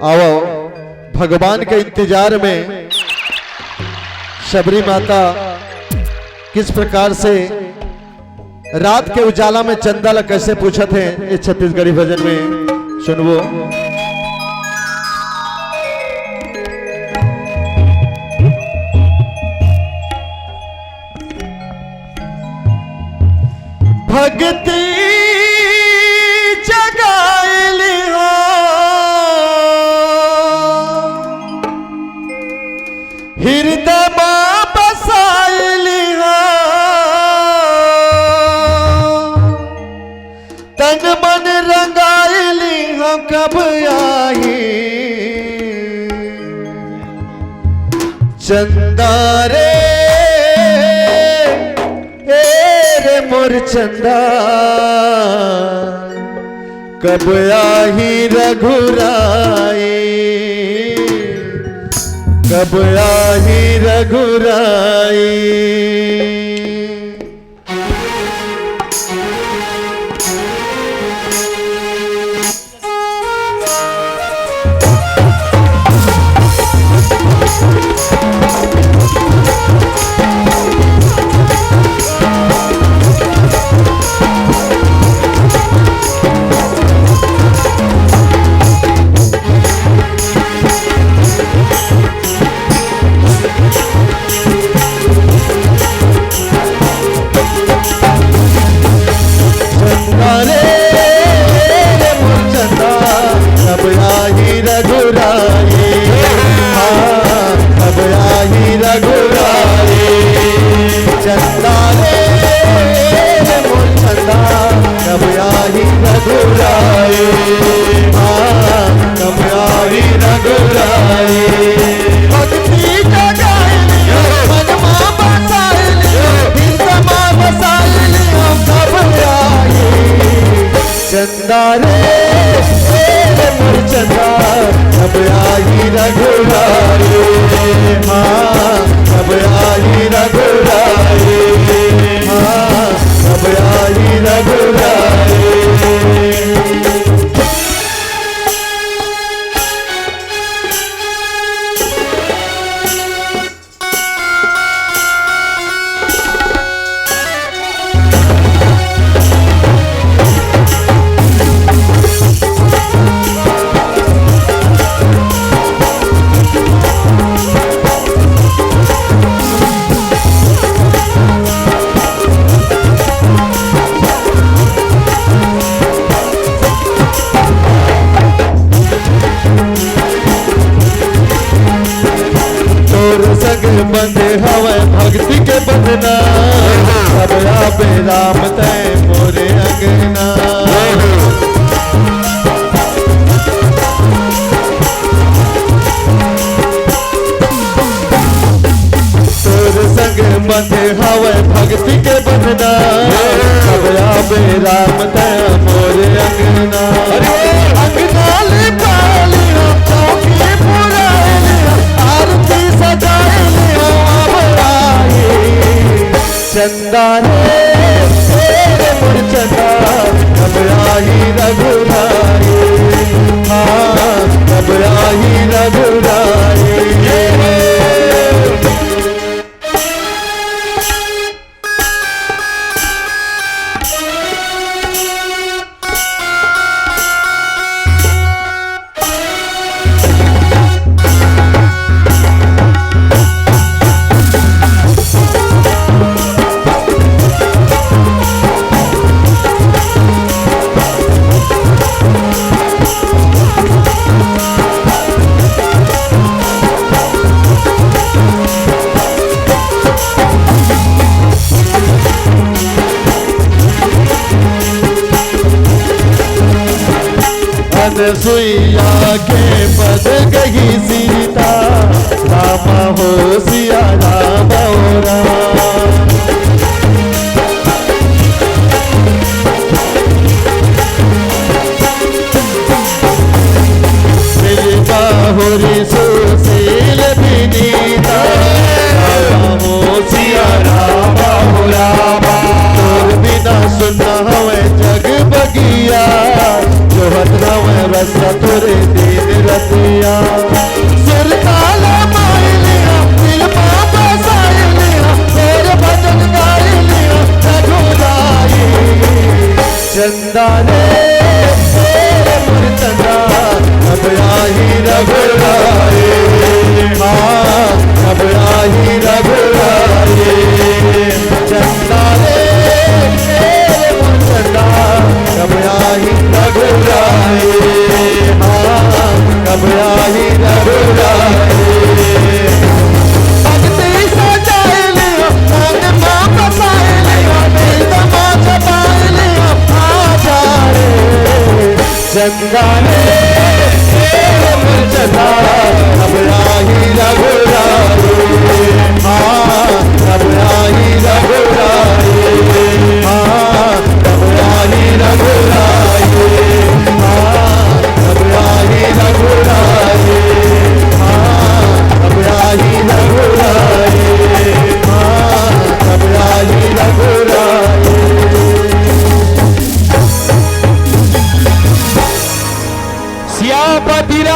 आओ भगवान के इंतजार में शबरी माता किस प्रकार से रात के उजाला में चंदा ला कैसे पूछा थे इस छत्तीसगढ़ी भजन में सुनवो। भक्ति जगाइली हो हृदय बसाइली हो तन मन रंगाइली हो कब आई चंदा रे मोर चंदा कब आही रघुराई कब आही रघुराई। चंदा रे मोर चंदा कब आई रघुराई हाँ कब आई रघुराई हाँ कब आई रघुराई। बंदे हवे भक्ति के बंदना सब आबे राम तय मोरे अंगना तोर संग बंदे हवे भक्ति के बंदना सब आबे राम तय मोरे अंगना अंगना ले पाली चौकी पुरानी आरती सजाए चंदा रे मोर चंदा कब आई रघुराई हाँ कब आई रघुराई। सुइया के पद गही सीता रामा हो सिया राम हो राम मेरी बाहुरी सुशील विनीता रामा हो सिया राम हो राम तोर बिना सुनना हवे जग बगिया जो हटना रस तोरे दिन रतिया सुर ताल माई लिया दिल पापा साई लिया तेरे भजन गाई लिया रघुराई चंदा रे तेरे मोर चंदा अब आई रघुराई हाँ अब आई रघुराई चंदा रे तेरे मोर चंदा अब आई रघुराई हाँ अब आई रघुराई भक्ति सजाए लिया मन माँ बसाए लिया दिल दमाद पाए लिया आ जा रे चंदा रे तेरे मोर चंदा अब आई रघुराई हाँ अब आई रघुराई हाँ अब आई रघुराई हाँ अब आई रघुराई हाँ अब आई रघुराई हाँ अब आई रघुराई सियापति